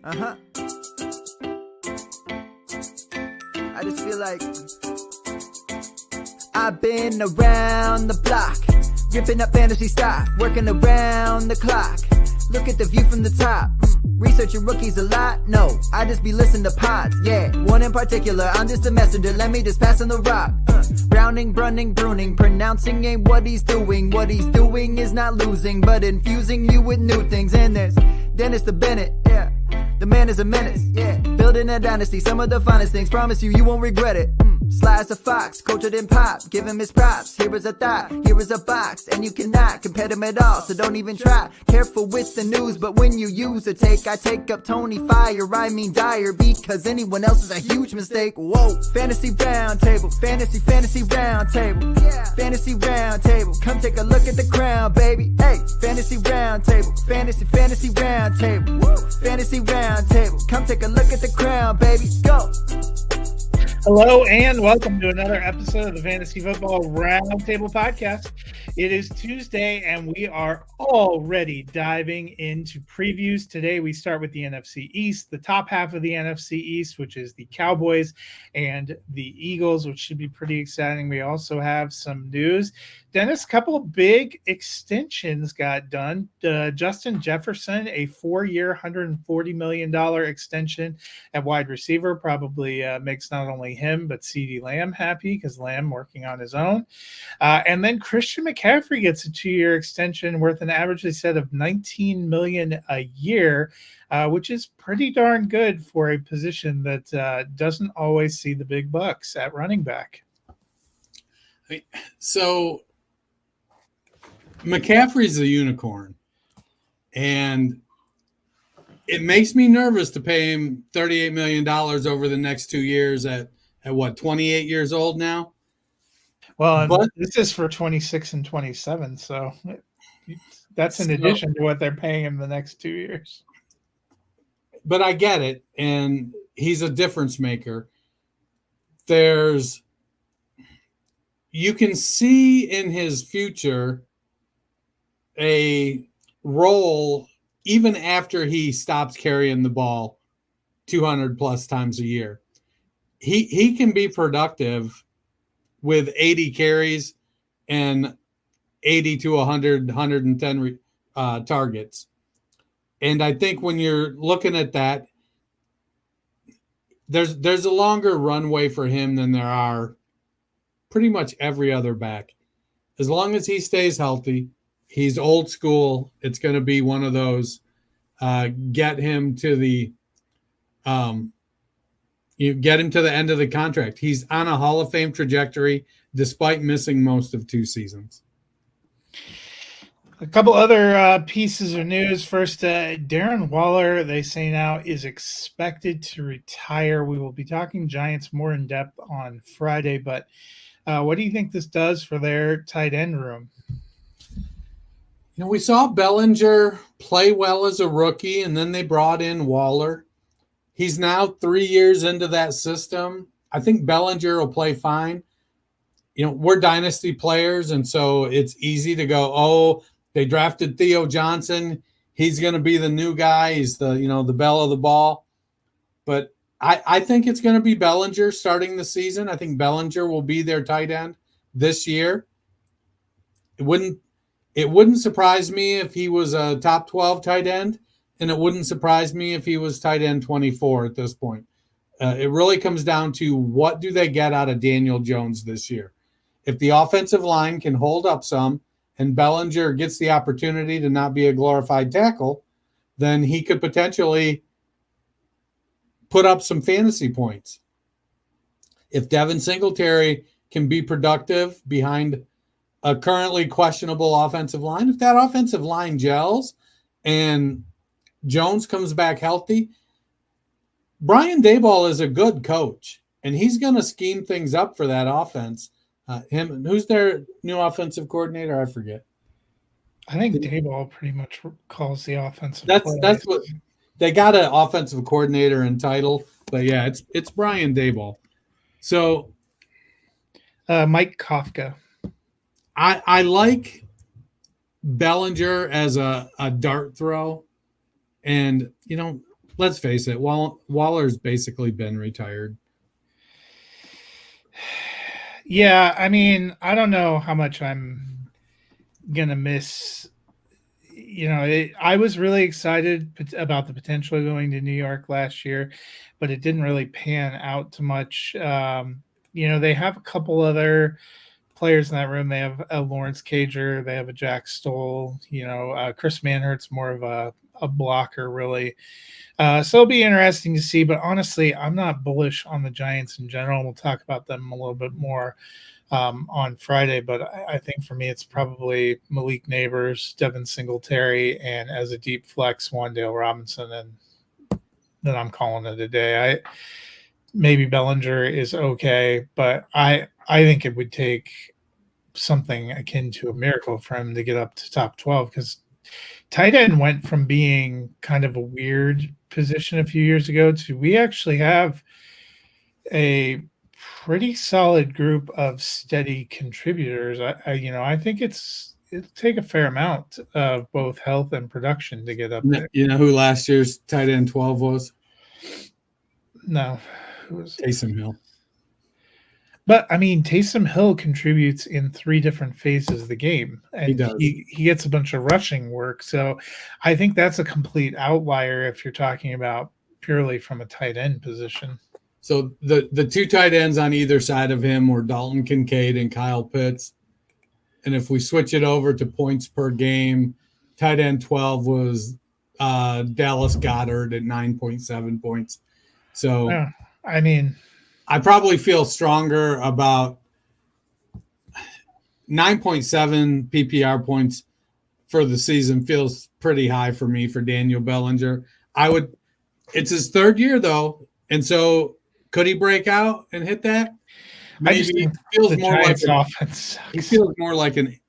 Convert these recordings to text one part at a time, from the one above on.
Uh-huh. I just feel like I've been around the block, ripping up fantasy stock, working around the clock. Look at the view from the top. Researching rookies a lot? No, I just be listening to pods. Yeah, one in particular, I'm just a messenger. Let me just pass on the rock. Browning, brunning, pruning, pronouncing ain't what he's doing. What he's doing is not losing, but infusing you with new things. And there's Dennis the Bennett, yeah. The man is a menace, yeah. Building a dynasty, some of the finest things. Promise you, you won't regret it. Sly as a fox, cultured in pop. Give him his props. Here is a thought, here is a box. And you cannot compare them at all, so don't even try. Careful with the news, but when you use a take, I take up Tony Fire. I mean Dyer, because anyone else is a huge mistake. Whoa, fantasy round table, fantasy round table. Yeah. Fantasy round table, come take a look at the crown, baby. Hey, fantasy round table, fantasy round table. Woo. Fantasy round table, come take a look at the crown, baby. Go. Hello and welcome to another episode of the Fantasy Football Roundtable Podcast. It is Tuesday and we are already diving into previews. Today we start with the NFC East, the top half of the NFC East, which is the Cowboys and the Eagles, which should be pretty exciting. We also have some news. Dennis, a couple of big extensions got done. Justin Jefferson, a 4-year, $140 million extension at wide receiver, probably makes not only him but CeeDee Lamb happy because Lamb working on his own. And then Christian McCaffrey gets a 2-year extension worth an average, they said, of $19 million a year, which is pretty darn good for a position that doesn't always see the big bucks at running back. So McCaffrey's a unicorn, and it makes me nervous to pay him $38 million over the next 2 years at what, 28 years old now? Well, but this is for 26 and 27, so that's in addition to what they're paying him the next 2 years. But I get it, and he's a difference maker. You can see in his future a role even after he stops carrying the ball 200 plus times a year. He can be productive with 80 carries and 80 to 100, 110 targets. And I think when you're looking at that, there's a longer runway for him than there are pretty much every other back. As long as he stays healthy, he's old school. It's going to be one of those get him to the end of the contract. He's on a Hall of Fame trajectory despite missing most of 2 seasons. A couple other pieces of news. First, Darren Waller, they say now, is expected to retire. We will be talking Giants more in depth on Friday, but what do you think this does for their tight end room? You know, we saw Bellinger play well as a rookie, and then they brought in Waller. He's now 3 years into that system. I think Bellinger will play fine. You know, we're dynasty players, and so it's easy to go, oh, they drafted Theo Johnson. He's going to be the new guy. He's the belle of the ball. But I think it's going to be Bellinger starting the season. I think Bellinger will be their tight end this year. It wouldn't surprise me if he was a top 12 tight end, and it wouldn't surprise me if he was tight end 24 at this point. It really comes down to what do they get out of Daniel Jones this year. If the offensive line can hold up some and Bellinger gets the opportunity to not be a glorified tackle, then he could potentially put up some fantasy points. If Devin Singletary can be productive behind a currently questionable offensive line, if that offensive line gels and Jones comes back healthy, Brian Daboll is a good coach, and he's going to scheme things up for that offense. Who's their new offensive coordinator? I forget. I think Daboll pretty much calls the offensive. That's what they got, an offensive coordinator and title, but yeah, it's Brian Daboll. So Mike Kafka. I like Bellinger as a dart throw, and let's face it, Waller's basically been retired. Yeah, I mean, I don't know how much I'm gonna miss. I was really excited about the potential of going to New York last year, but it didn't really pan out too much. They have a couple other players in that room. They have a Lawrence Cager, they have a Jack Stoll. Chris Manhert's more of a blocker, really. So it'll be interesting to see. But honestly, I'm not bullish on the Giants in general. We'll talk about them a little bit more on Friday. But I think for me, it's probably Malik Neighbors, Devin Singletary, and as a deep flex, Wandale Robinson. And then I'm calling it a day. Maybe Bellinger is okay, but I think it would take something akin to a miracle for him to get up to top 12, because tight end went from being kind of a weird position a few years ago to we actually have a pretty solid group of steady contributors. I think it'll take a fair amount of both health and production to get up there. You know who last year's tight end 12 was? No, who was Taysom Hill. But I mean, Taysom Hill contributes in 3 different phases of the game, and He does. He gets a bunch of rushing work. So I think that's a complete outlier if you're talking about purely from a tight end position. So the 2 tight ends on either side of him were Dalton Kincaid and Kyle Pitts. And if we switch it over to points per game, tight end 12 was Dallas Goedert at 9.7 points. So I mean, I probably feel stronger about 9.7 PPR points for the season. Feels pretty high for me for Daniel Bellinger. It's his 3rd year though. And so could he break out and hit that? Maybe. He feels more like offense. He feels more like an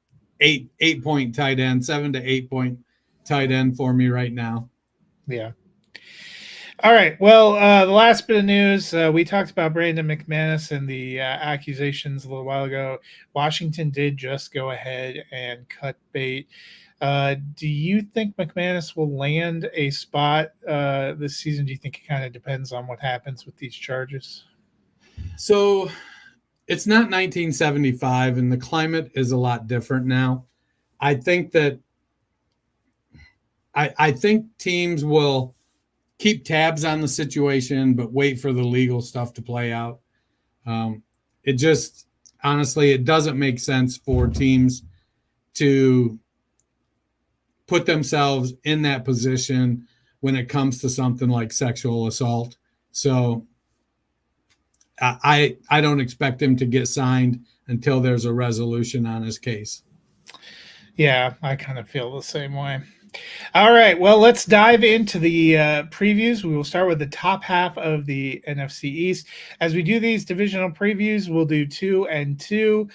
8-point tight end, 7 to 8 point tight end for me right now. Yeah. All right. Well, the last bit of news, we talked about Brandon McManus and the accusations a little while ago. Washington did just go ahead and cut bait. Do you think McManus will land a spot this season? Do you think it kind of depends on what happens with these charges? So it's not 1975, and the climate is a lot different now. I think that I think teams will keep tabs on the situation, but wait for the legal stuff to play out. Honestly, it doesn't make sense for teams to put themselves in that position when it comes to something like sexual assault. So I don't expect him to get signed until there's a resolution on his case. Yeah, I kind of feel the same way. All right, well, let's dive into the previews. We will start with the top half of the NFC East. As we do these divisional previews, we'll do 2 and 2.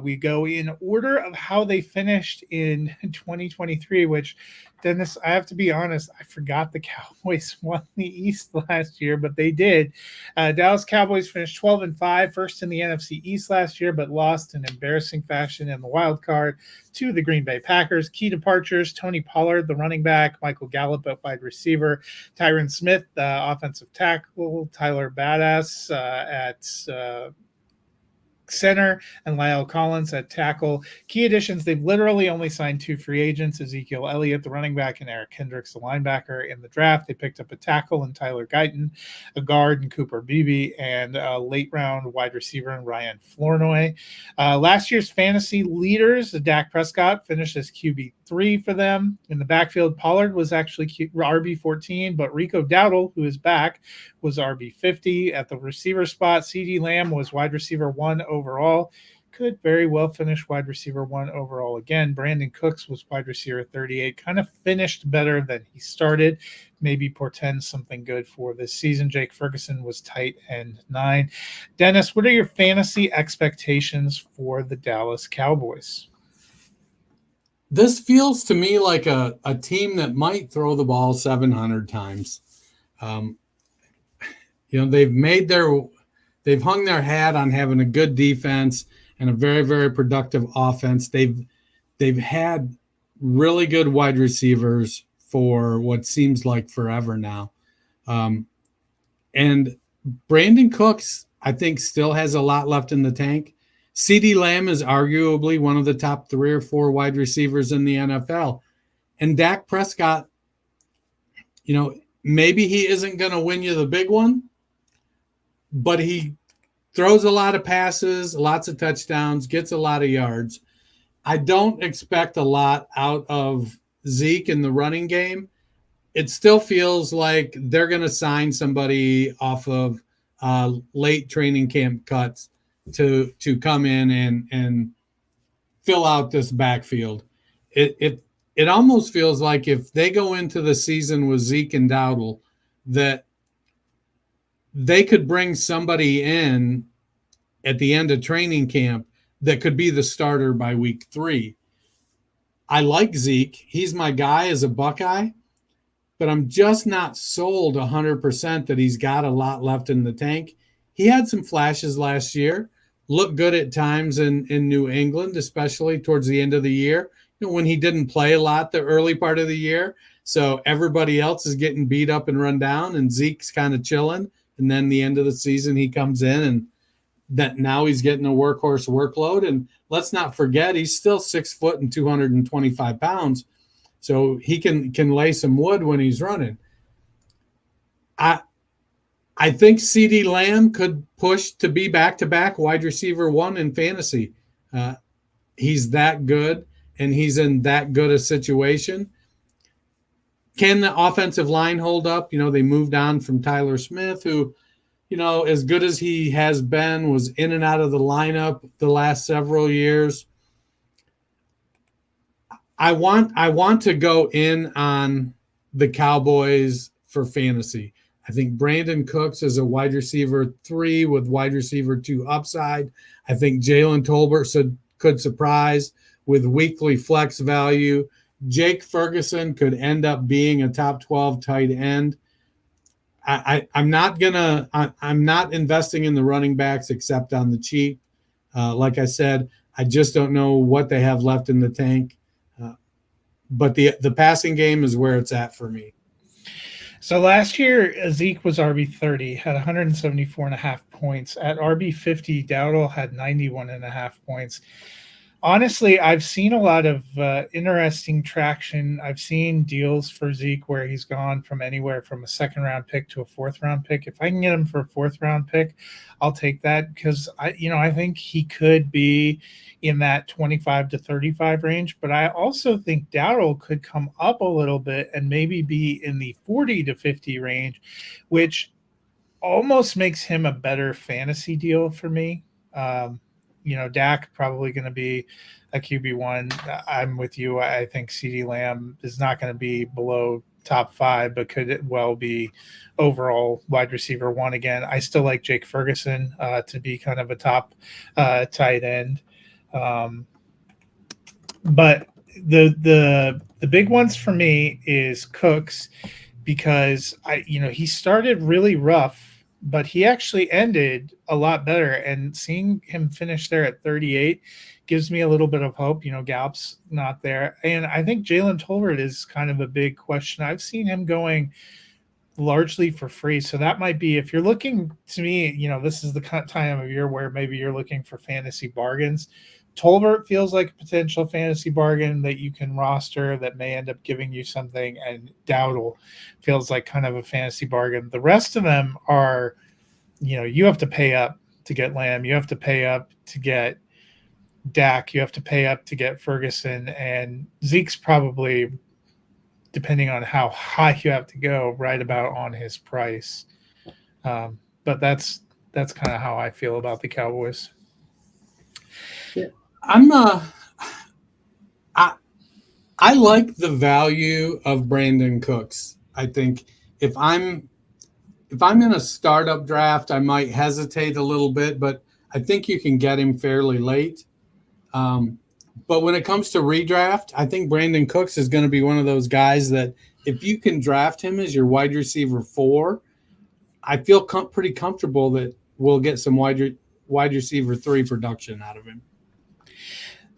We go in order of how they finished in 2023, which, Dennis, I have to be honest, I forgot the Cowboys won the East last year, but they did. Dallas Cowboys finished 12-5, first in the NFC East last year, but lost in embarrassing fashion in the wild card to the Green Bay Packers. Key departures: Tony Pollard, the running back; Michael Gallup at wide receiver; Tyron Smith, offensive tackle; Tyler Badass at center, and Lyle Collins at tackle. Key additions: they've literally only signed 2 free agents, Ezekiel Elliott, the running back, and Eric Kendricks, the linebacker. In the draft, they picked up a tackle in Tyler Guyton, a guard in Cooper Beebe, and a late round wide receiver in Ryan Flournoy. Last year's fantasy leaders, Dak Prescott, finished as QB3 for them. In the backfield, Pollard was actually RB14, but Rico Dowdle, who is back, was RB50. At the receiver spot, CeeDee Lamb was wide receiver 1 overall. Could very well finish wide receiver 1 overall again. Brandon Cooks was wide receiver 38. Kind of finished better than he started. Maybe portends something good for this season. Jake Ferguson was tight end 9. Dennis, what are your fantasy expectations for the Dallas Cowboys? This feels to me like a team that might throw the ball 700 times. They've hung their hat on having a good defense and a very, very productive offense. They've had really good wide receivers for what seems like forever now. And Brandon Cooks, I think, still has a lot left in the tank. CeeDee Lamb is arguably one of the top 3 or 4 wide receivers in the NFL. And Dak Prescott, maybe he isn't going to win you the big one, but he throws a lot of passes, lots of touchdowns, gets a lot of yards. I don't expect a lot out of Zeke in the running game. It still feels like they're going to sign somebody off of late training camp cuts to come in and fill out this backfield. It almost feels like if they go into the season with Zeke and Dowdle, that they could bring somebody in at the end of training camp that could be the starter by week 3. I like Zeke. He's my guy as a Buckeye, but I'm just not sold 100% that he's got a lot left in the tank. He had some flashes last year, looked good at times in New England, especially towards the end of the year, when he didn't play a lot the early part of the year. So everybody else is getting beat up and run down, and Zeke's kind of chilling. And then the end of the season, he comes in, and that now he's getting a workhorse workload. And let's not forget, he's still 6 foot and 225 pounds. So he can lay some wood when he's running. I think CeeDee Lamb could push to be back-to-back wide receiver 1 in fantasy. He's that good, and he's in that good a situation. Can the offensive line hold up? They moved on from Tyler Smith, who, as good as he has been, was in and out of the lineup the last several years. I want to go in on the Cowboys for fantasy. I think Brandon Cooks is a wide receiver 3 with wide receiver 2 upside. I think Jalen Tolbert could surprise with weekly flex value. Jake Ferguson could end up being a top 12 tight end. I'm not investing in the running backs except on the cheap. Like I said, I just don't know what they have left in the tank. But the passing game is where it's at for me. So last year, Zeke was RB30, had 174.5 points. At RB50, Dowdle had 91.5 points. Honestly, I've seen a lot of interesting traction. I've seen deals for Zeke where he's gone from anywhere from a 2nd-round pick to a 4th-round pick. If I can get him for a 4th-round pick, I'll take that because I think he could be in that 25 to 35 range. But I also think Dowdle could come up a little bit and maybe be in the 40 to 50 range, which almost makes him a better fantasy deal for me. Dak probably going to be a QB1. I'm with you. I think CeeDee Lamb is not going to be below top 5, but could it well be overall wide receiver 1 again. I still like Jake Ferguson to be kind of a top tight end. But the big ones for me is Cooks, because he started really rough, but he actually ended a lot better. And seeing him finish there at 38 gives me a little bit of hope. Gallup's not there. And I think Jalen Tolbert is kind of a big question. I've seen him going largely for free. So that might be, if you're looking to me, this is the time of year where maybe you're looking for fantasy bargains. Tolbert feels like a potential fantasy bargain that you can roster that may end up giving you something, and Dowdle feels like kind of a fantasy bargain. The rest of them are, you have to pay up to get Lamb, you have to pay up to get Dak, you have to pay up to get Ferguson, and Zeke's probably, depending on how high you have to go, right about on his price. But that's kind of how I feel about the Cowboys. I like the value of Brandon Cooks. I think if I'm in a startup draft, I might hesitate a little bit, but I think you can get him fairly late. But when it comes to redraft, I think Brandon Cooks is going to be one of those guys that if you can draft him as your wide receiver 4, I feel pretty comfortable that we'll get some wide receiver 3 production out of him.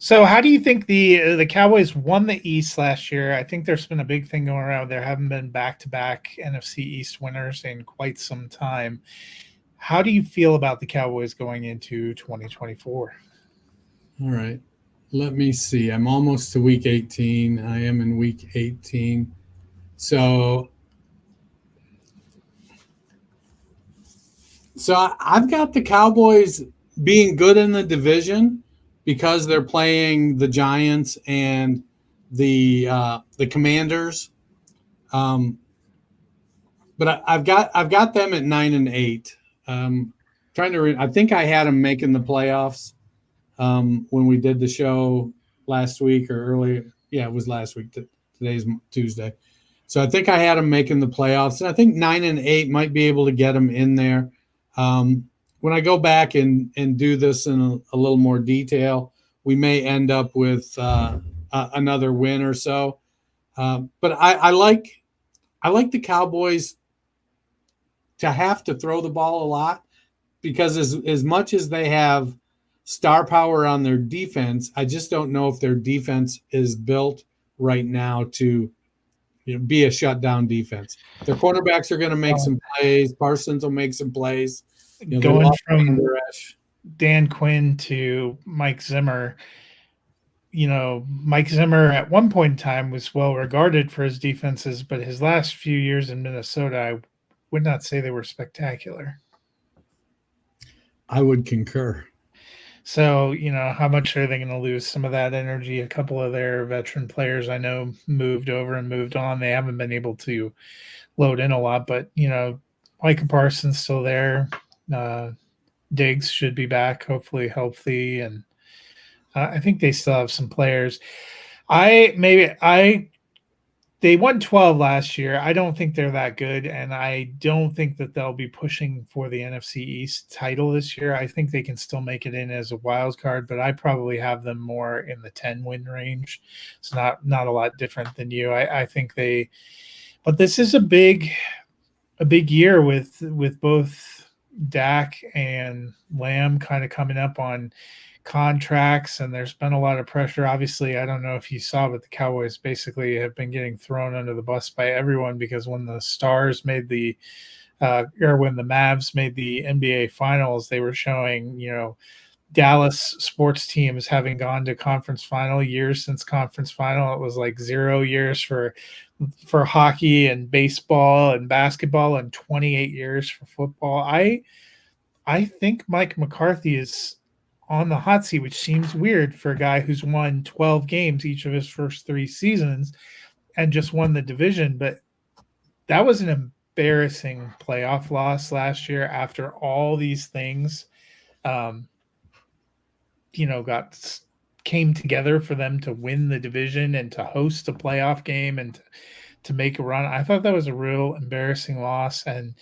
So, how do you think the Cowboys won the East last year? I think there's been a big thing going around. There haven't been back-to-back NFC East winners in quite some time. How do you feel about the Cowboys going into 2024? All right. Let me see. I'm almost to week 18. I am in week 18. So I've got the Cowboys being good in the division because they're playing the Giants and the Commanders. But I've got them at 9-8. I think I had them making the playoffs when we did the show last week or earlier. Yeah, it was last week. Today's Tuesday. So I think I had them making the playoffs. And I think 9-8 might be able to get them in there. When I go back and do this in a little more detail, we may end up with another win or so. But I like the Cowboys to have to throw the ball a lot because as much as they have star power on their defense, I just don't know if their defense is built right now to be a shutdown defense. Their quarterbacks are going to make some plays. Parsons will make some plays. Going from Dan Quinn to Mike Zimmer, Mike Zimmer at one point in time was well regarded for his defenses, but his last few years in Minnesota, I would not say they were spectacular. I would concur. So, how much are they going to lose some of that energy? A couple of their veteran players I know moved over and moved on. They haven't been able to load in a lot, but, Micah Parsons still there. Diggs should be back, hopefully healthy. And I think they still have some players. They won 12 last year. I don't think they're that good, and I don't think that they'll be pushing for the NFC East title this year. I think they can still make it in as a wild card, but I probably have them more in the 10-win range. It's not a lot different than you. I think but this is a big year with both Dak and Lamb kind of coming up on contracts, and there's been a lot of pressure. Obviously, I don't know if you saw, but the Cowboys basically have been getting thrown under the bus by everyone because when the Stars made when the Mavs made the NBA Finals, they were showing, Dallas sports teams having gone to conference final years since conference final. It was like 0 years for hockey and baseball and basketball and 28 years for football. I think Mike McCarthy is on the hot seat, which seems weird for a guy who's won 12 games each of his first 3 seasons and just won the division. But that was an embarrassing playoff loss last year after all these things, came together for them to win the division and to host a playoff game and to make a run. I thought that was a real embarrassing loss. And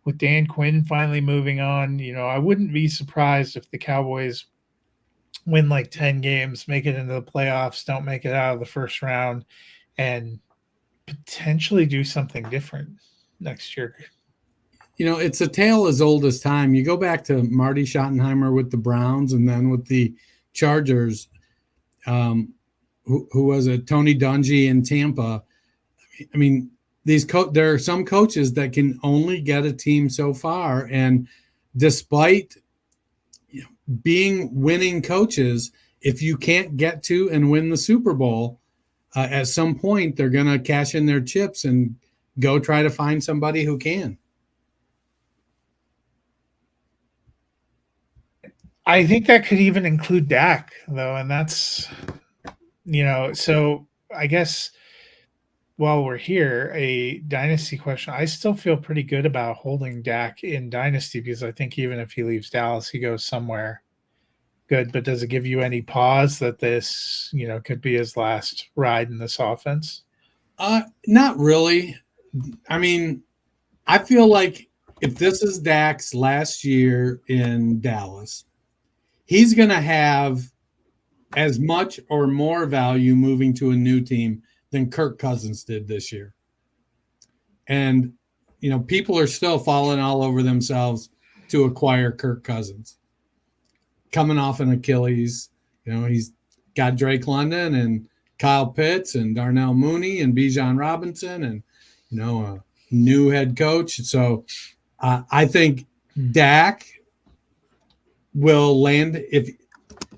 with Dan Quinn finally moving on, I wouldn't be surprised if the Cowboys win like 10 games, make it into the playoffs, don't make it out of the first round, and potentially do something different next year. It's a tale as old as time. You go back to Marty Schottenheimer with the Browns and then with the Chargers, who was it? Tony Dungy in Tampa. I mean, there are some coaches that can only get a team so far, and despite being winning coaches, if you can't get to and win the Super Bowl, at some point they're going to cash in their chips and go try to find somebody who can. I think that could even include Dak, though, and that's so I guess while we're here, a dynasty question. I still feel pretty good about holding Dak in dynasty because I think even if he leaves Dallas, he goes somewhere good. But does it give you any pause that this, could be his last ride in this offense? Not really. I mean, I feel like if this is Dak's last year in Dallas, he's going to have as much or more value moving to a new team than Kirk Cousins did this year. And, people are still falling all over themselves to acquire Kirk Cousins. Coming off an Achilles, he's got Drake London and Kyle Pitts and Darnell Mooney and Bijan Robinson and, a new head coach. So I think Dak will land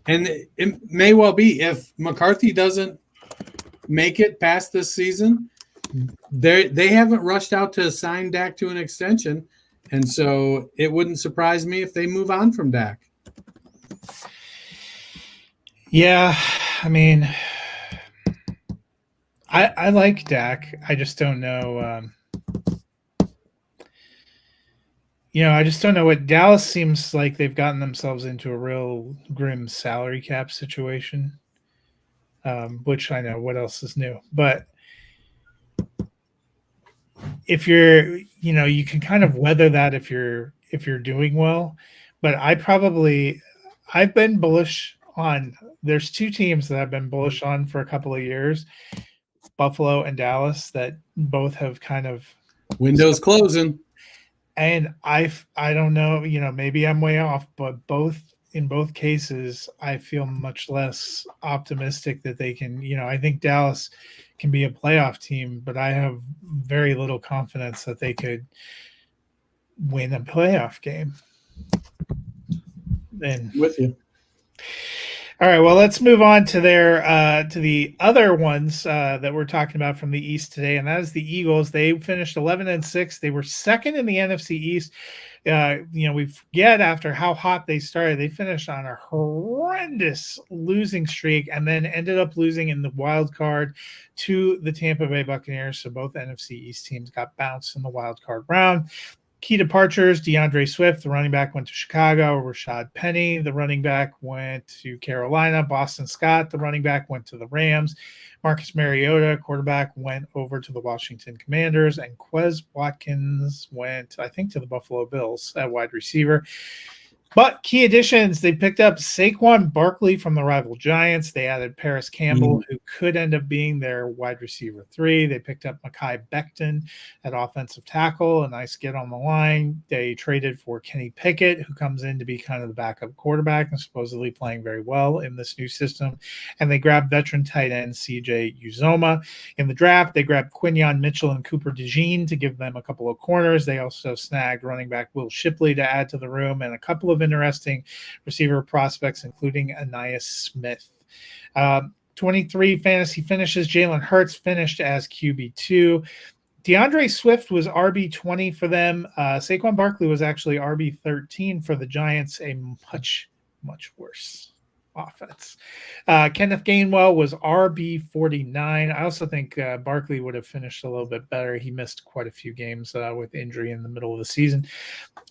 and it may well be if McCarthy doesn't make it past this season, they haven't rushed out to sign Dak to an extension. And so it wouldn't surprise me if they move on from Dak. Yeah, I mean, I like Dak. I just don't know. I just don't know what Dallas seems like. They've gotten themselves into a real grim salary cap situation, which I know what else is new. But if you're, you can kind of weather that if you're doing well. But I've been bullish on. There's two teams that I've been bullish on for a couple of years, Buffalo and Dallas, that both have kind of windows closing. And I don't know, maybe I'm way off, but in both cases, I feel much less optimistic that they can, I think Dallas can be a playoff team, but I have very little confidence that they could win a playoff game. Then with you. All right, well, let's move on to the other ones that we're talking about from the East today, and that is the Eagles. They finished 11-6. They were second in the NFC East. We forget after how hot they started. They finished on a horrendous losing streak and then ended up losing in the wild card to the Tampa Bay Buccaneers. So both NFC East teams got bounced in the wild card round. Key departures: DeAndre Swift, the running back, went to Chicago. Rashad Penny, the running back, went to Carolina. Boston Scott, the running back, went to the Rams. Marcus Mariota, quarterback, went over to the Washington Commanders. And Quez Watkins went, I think, to the Buffalo Bills at wide receiver. But key additions, they picked up Saquon Barkley from the rival Giants. They added Paris Campbell, who could end up being their wide receiver 3. They picked up Mekhi Becton at offensive tackle, a nice get on the line. They traded for Kenny Pickett, who comes in to be kind of the backup quarterback and supposedly playing very well in this new system. And they grabbed veteran tight end CJ Uzoma. In the draft, they grabbed Quinyon Mitchell and Cooper DeJean to give them a couple of corners. They also snagged running back Will Shipley to add to the room and a couple of interesting receiver prospects, including Anais Smith. 23 fantasy finishes. Jalen Hurts finished as QB2. DeAndre Swift was RB20 for them. Saquon Barkley was actually RB13 for the Giants, a much, much worse offense. Kenneth Gainwell was RB49. I also think Barkley would have finished a little bit better. He missed quite a few games with injury in the middle of the season.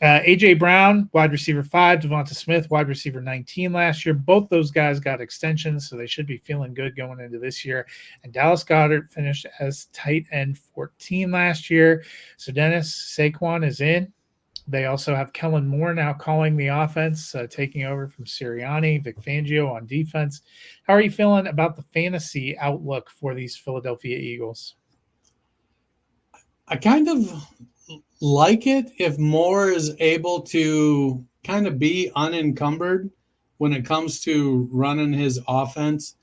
A.J. Brown, wide receiver 5. Devonta Smith, wide receiver 19 last year. Both those guys got extensions, so they should be feeling good going into this year. And Dallas Goedert finished as tight end 14 last year. So Dennis, Saquon is in. They also have Kellen Moore now calling the offense, taking over from Sirianni, Vic Fangio on defense. How are you feeling about the fantasy outlook for these Philadelphia Eagles? I kind of like it if Moore is able to kind of be unencumbered when it comes to running his offense.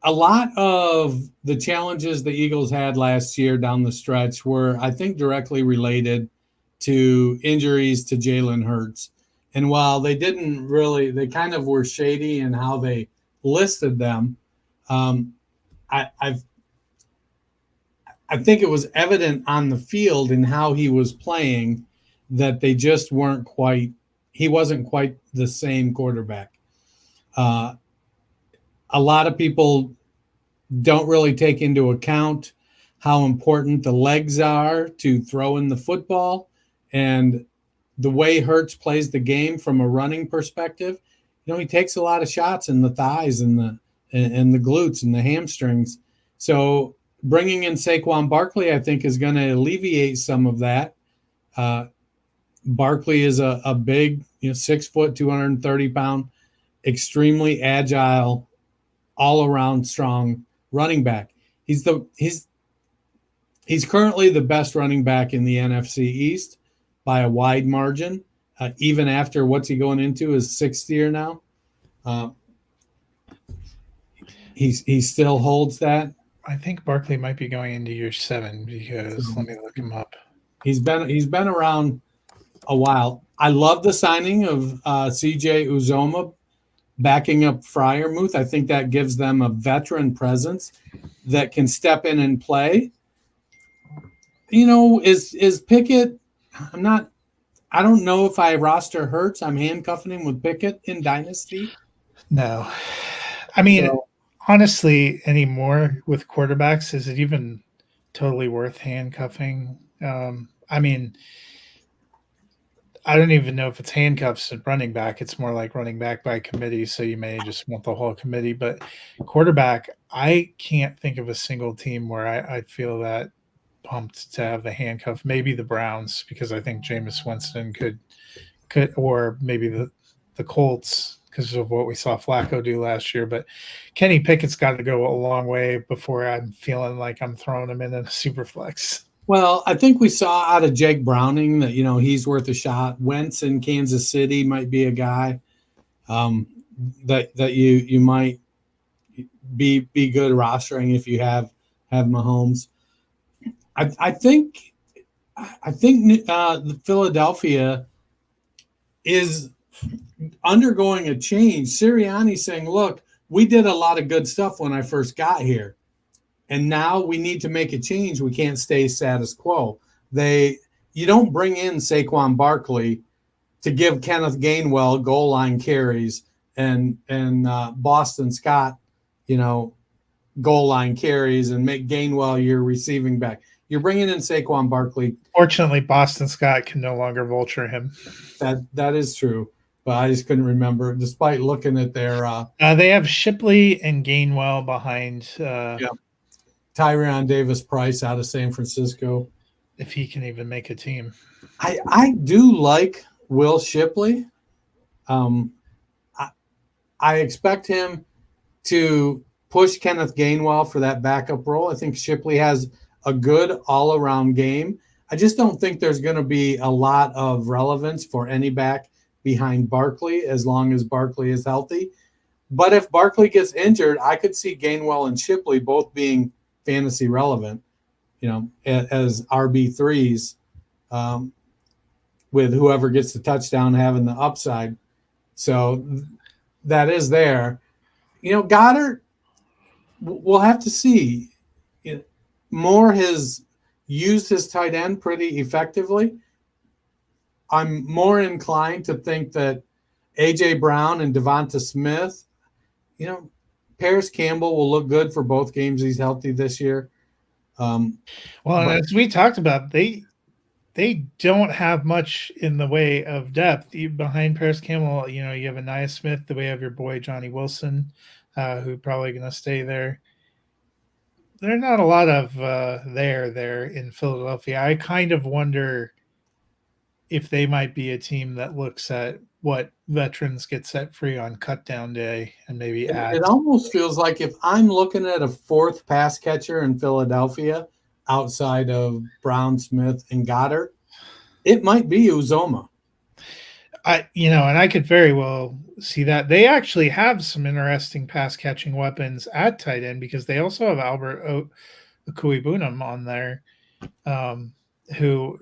A lot of the challenges the Eagles had last year down the stretch were, I think, directly related to injuries to Jalen Hurts. And while they didn't really, they kind of were shady in how they listed them, I think it was evident on the field in how he was playing that they just weren't quite, he wasn't quite the same quarterback. A lot of people don't really take into account how important the legs are to throwing the football. And the way Hurts plays the game from a running perspective, he takes a lot of shots in the thighs and the glutes and the hamstrings. So bringing in Saquon Barkley, I think, is going to alleviate some of that. Barkley is a big, 6 foot, 230 pound, extremely agile, all around strong running back. He's currently the best running back in the NFC East by a wide margin, even after what's he going into his 6th year now. he still holds that. I think Barkley might be going into year 7 because let me look him up. He's been around a while. I love the signing of CJ Uzoma backing up Fryermuth. I think that gives them a veteran presence that can step in and play. Is Pickett? I don't know if I roster Hurts. I'm handcuffing him with Pickett in Dynasty. No. I mean, honestly, anymore with quarterbacks, is it even totally worth handcuffing? I mean, I don't even know if it's handcuffs at running back. It's more like running back by committee. So you may just want the whole committee. But quarterback, I can't think of a single team where I'd feel that pumped to have the handcuff. Maybe the Browns, because I think Jameis Winston could, or maybe the Colts because of what we saw Flacco do last year. But Kenny Pickett's got to go a long way before I'm feeling like I'm throwing him in a super flex. Well, I think we saw out of Jake Browning that, he's worth a shot. Wentz in Kansas City might be a guy that you might be good rostering if you have Mahomes. I think Philadelphia is undergoing a change. Sirianni's saying, look, we did a lot of good stuff when I first got here, and now we need to make a change. We can't stay status quo. You don't bring in Saquon Barkley to give Kenneth Gainwell goal line carries and Boston Scott, goal line carries and make Gainwell your receiving back. You're bringing in Saquon Barkley. Fortunately, Boston Scott can no longer vulture him. That is true, but I just couldn't remember, despite looking at their. They have Shipley and Gainwell behind. Tyrion Davis-Price out of San Francisco. If he can even make a team. I do like Will Shipley. I expect him to push Kenneth Gainwell for that backup role. I think Shipley has a good all-around game. I just don't think there's going to be a lot of relevance for any back behind Barkley as long as Barkley is healthy. But if Barkley gets injured, I could see Gainwell and Shipley both being fantasy relevant, as RB3s, with whoever gets the touchdown having the upside. So that is there. Goddard, we'll have to see. Moore has used his tight end pretty effectively. I'm more inclined to think that A.J. Brown and Devonta Smith, Paris Campbell will look good for both games he's healthy this year. As we talked about, they don't have much in the way of depth. Behind Paris Campbell, you have Anaya Smith, the way of your boy Johnny Wilson, who probably going to stay there. There's not a lot of there in Philadelphia. I kind of wonder if they might be a team that looks at what veterans get set free on cut down day and maybe add. It almost feels like if I'm looking at a fourth pass catcher in Philadelphia outside of Brown, Smith, and Goddard, it might be Uzoma. And I could very well see that. They actually have some interesting pass catching weapons at tight end because they also have Albert Okuibunam on there, who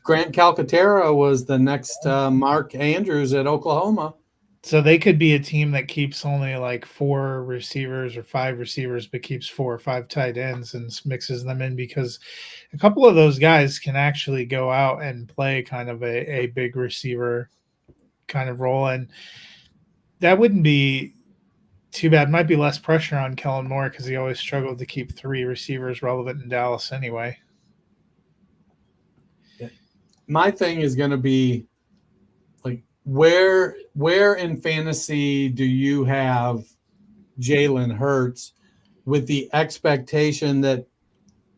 Grant Calcaterra was the next Mark Andrews at Oklahoma. So they could be a team that keeps only like 4 receivers or 5 receivers, but keeps 4 or 5 tight ends and mixes them in because a couple of those guys can actually go out and play kind of a big receiver kind of role. And that wouldn't be too bad. Might be less pressure on Kellen Moore because he always struggled to keep 3 receivers relevant in Dallas anyway. My thing is going to be like, where in fantasy do you have Jalen Hurts with the expectation that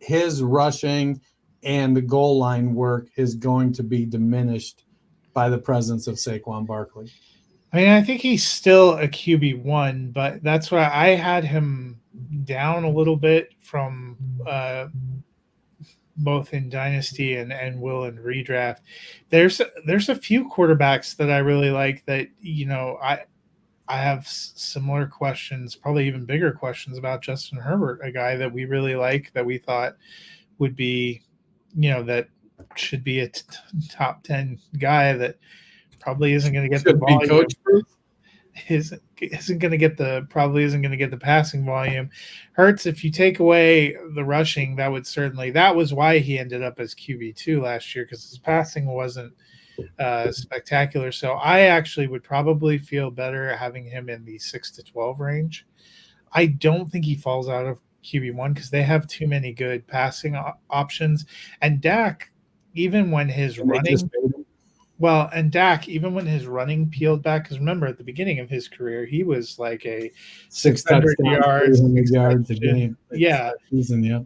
his rushing and the goal line work is going to be diminished by the presence of Saquon Barkley? I mean, I think he's still a QB1, but that's why I had him down a little bit from both in Dynasty and will in redraft. There's a few quarterbacks that I really like that, I have similar questions, probably even bigger questions about Justin Herbert, a guy that we really like, that we thought would be, that should be a top 10 guy that probably isn't going to get the Should be volume. coach proof. Isn't going to get the passing volume. Hurts, if you take away the rushing, that was why he ended up as QB2 last year, because his passing wasn't spectacular. So I actually would probably feel better having him in the 6 to 12 range. I don't think he falls out of QB1 because they have too many good passing options. And Dak, even when his running peeled back, because remember at the beginning of his career, he was like a 600 yards, 300 yards a game. Yeah. Season, yeah.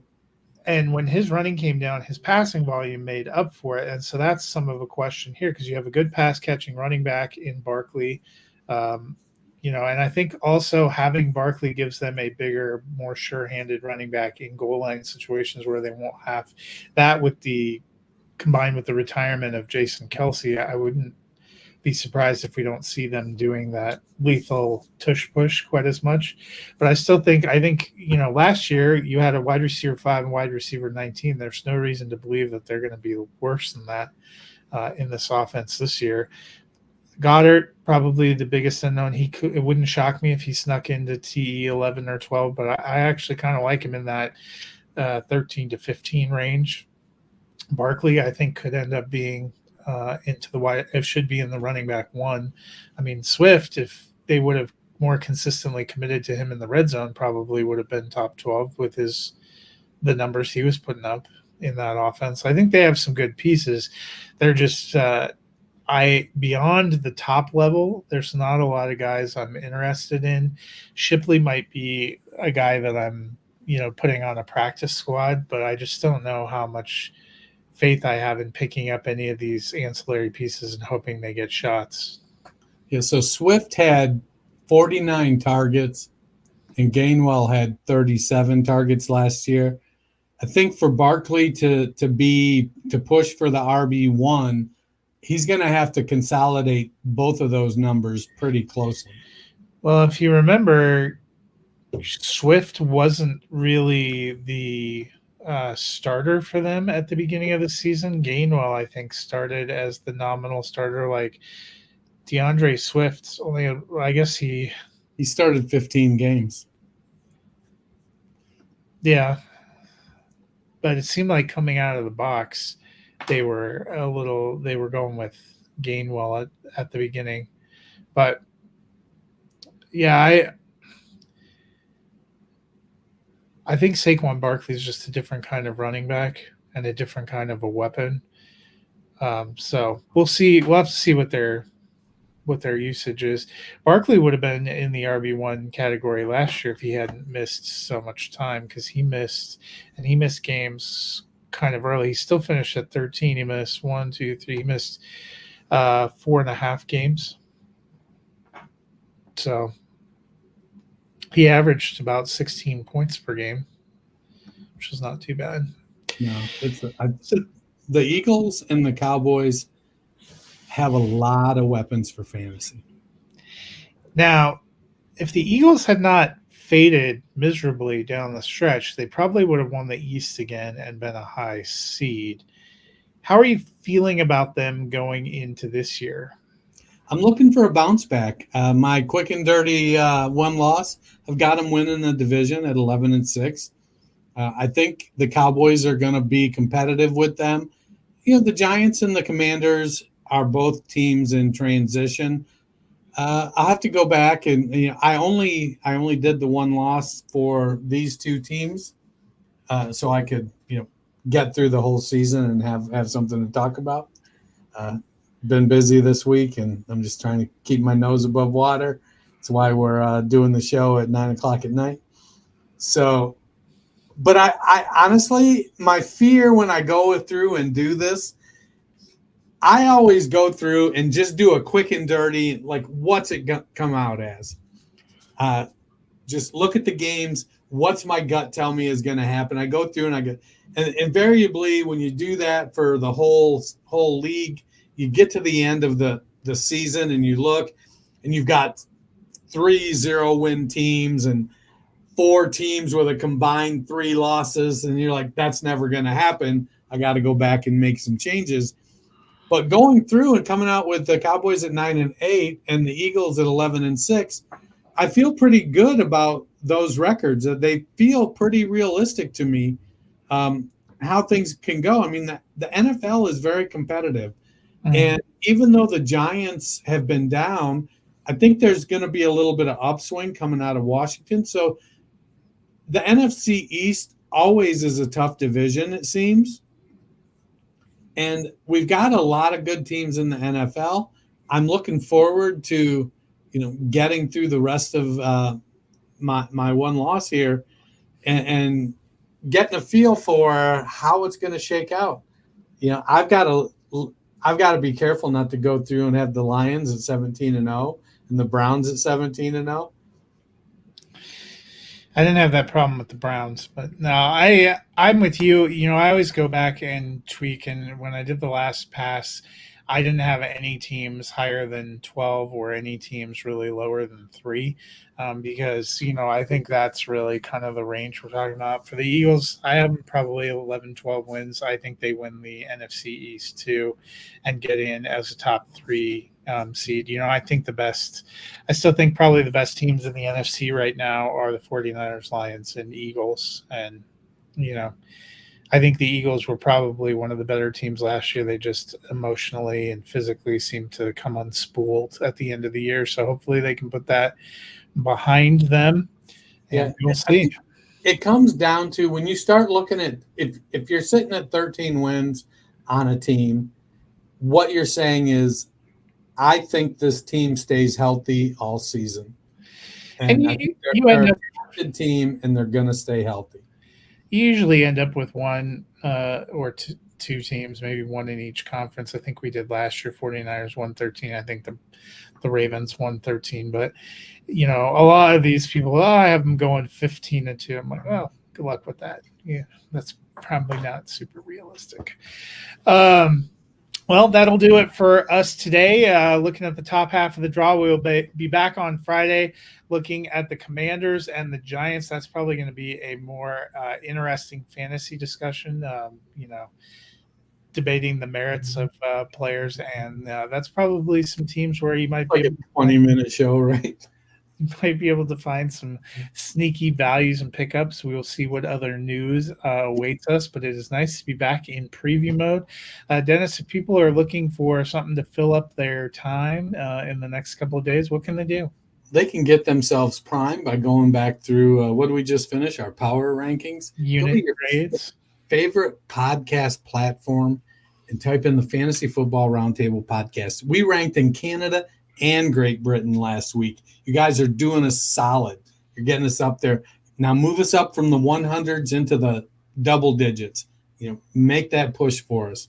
And when his running came down, his passing volume made up for it. And so that's some of a question here, because you have a good pass catching running back in Barkley. And I think also having Barkley gives them a bigger, more sure-handed running back in goal line situations where they won't have that. Combined with the retirement of Jason Kelsey, I wouldn't be surprised if we don't see them doing that lethal tush push quite as much. But I think last year you had a wide receiver 5 and wide receiver 19. There's no reason to believe that they're going to be worse than that in this offense this year. Goddard, probably the biggest unknown. It wouldn't shock me if he snuck into TE 11 or 12, but I actually kind of like him in that 13 to 15 range. Barkley, I think, could end up being into the wide. It should be in the running back 1. I mean, Swift, if they would have more consistently committed to him in the red zone, probably would have been top 12 with the numbers he was putting up in that offense. I think they have some good pieces. They're just beyond the top level, there's not a lot of guys I'm interested in. Shipley might be a guy that I'm putting on a practice squad, but I just don't know how much faith I have in picking up any of these ancillary pieces and hoping they get shots. Yeah, so Swift had 49 targets and Gainwell had 37 targets last year. I think for Barkley to push for the RB1, he's going to have to consolidate both of those numbers pretty closely. Well, if you remember, Swift wasn't really the starter for them at the beginning of the season. Gainwell, I think, started as the nominal starter. Like DeAndre Swift's only, I guess he started 15 games. Yeah, but it seemed like coming out of the box, they were going with Gainwell at the beginning. But yeah, I think Saquon Barkley is just a different kind of running back and a different kind of a weapon. So we'll see. We'll have to see what their usage is. Barkley would have been in the RB1 category last year if he hadn't missed so much time, because he missed games kind of early. He still finished at 13. He missed 1, 2, 3. He missed 4.5 games. So he averaged about 16 points per game, which is not too bad. No, the Eagles and the Cowboys have a lot of weapons for fantasy. Now, if the Eagles had not faded miserably down the stretch, they probably would have won the East again and been a high seed. How are you feeling about them going into this year? I'm looking for a bounce back. My quick and dirty one loss, I've got them winning the division at 11-6. I think the Cowboys are going to be competitive with them. The Giants and the Commanders are both teams in transition. I'll have to go back and I only did the one loss for these two teams, so I could get through the whole season and have something to talk about. Been busy this week, and I'm just trying to keep my nose above water. That's why we're doing the show at 9:00 at night. So, but I honestly, my fear when I go through and do this, I always go through and just do a quick and dirty, like what's it come out as? Just look at the games. What's my gut tell me is going to happen? I go through and I go, and invariably when you do that for the whole league, you get to the end of the season and you look and you've got 3 0-win teams and 4 teams with a combined 3 losses. And you're like, that's never going to happen. I got to go back and make some changes. But going through and coming out with the Cowboys at 9-8 and the Eagles at 11-6, I feel pretty good about those records. They feel pretty realistic to me, how things can go. I mean, the NFL is very competitive. Mm-hmm. And even though the Giants have been down, I think there's going to be a little bit of upswing coming out of Washington. So the NFC East always is a tough division, it seems. And we've got a lot of good teams in the NFL. I'm looking forward to, getting through the rest of my one loss here and getting a feel for how it's going to shake out. I've got to be careful not to go through and have the Lions at 17-0 and the Browns at 17-0. I didn't have that problem with the Browns, but no, I'm with you. I always go back and tweak, and when I did the last pass, I didn't have any teams higher than 12 or any teams really lower than 3, because, I think that's really kind of the range we're talking about. For the Eagles, I have them probably 11, 12 wins. I think they win the NFC East too and get in as a top 3 seed. I still think probably the best teams in the NFC right now are the 49ers, Lions, and Eagles. And, I think the Eagles were probably one of the better teams last year. They just emotionally and physically seem to come unspooled at the end of the year. So hopefully they can put that behind them. Yeah, we'll see. It comes down to when you start looking at if you're sitting at 13 wins on a team, what you're saying is, I think this team stays healthy all season. And they're a good team, and they're going to stay healthy. You usually end up with one or two teams, maybe one in each conference. I think we did last year. 49ers won 13. I think the Ravens won 13. But, a lot of these people, I have them going 15-2. I'm like, well, good luck with that. Yeah, that's probably not super realistic. Well, that'll do it for us today. Looking at the top half of the draw, we'll be back on Friday looking at the Commanders and the Giants. That's probably going to be a more interesting fantasy discussion, debating the merits of players. And that's probably some teams where you might be a 20-minute show, right? You might be able to find some sneaky values and pickups. We will see what other news awaits us, but it is nice to be back in preview mode. Dennis, if people are looking for something to fill up their time in the next couple of days, what can they do? They can get themselves primed by going back through, what did we just finish? Our power rankings. Unit grades. Favorite podcast platform and type in the Fantasy Football Roundtable podcast. We ranked in Canada and Great Britain last week. You guys are doing us solid. You're getting us up there. Now move us up from the 100s into the double digits. Make that push for us.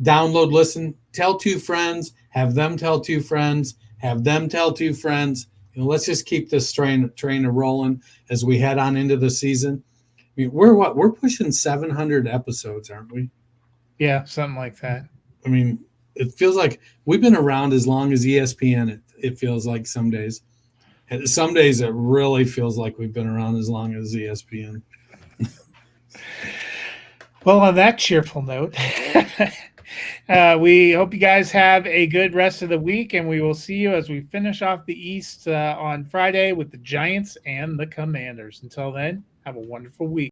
Download, listen, tell 2 friends, have them tell 2 friends, have them tell 2 friends. Let's just keep this train rolling as we head on into the season. I mean, we're pushing 700 episodes, aren't we? Yeah, something like that. I mean, it feels like we've been around as long as ESPN. It feels like some days. And some days it really feels like we've been around as long as ESPN. Well, on that cheerful note, we hope you guys have a good rest of the week, and we will see you as we finish off the East on Friday with the Giants and the Commanders. Until then, have a wonderful week.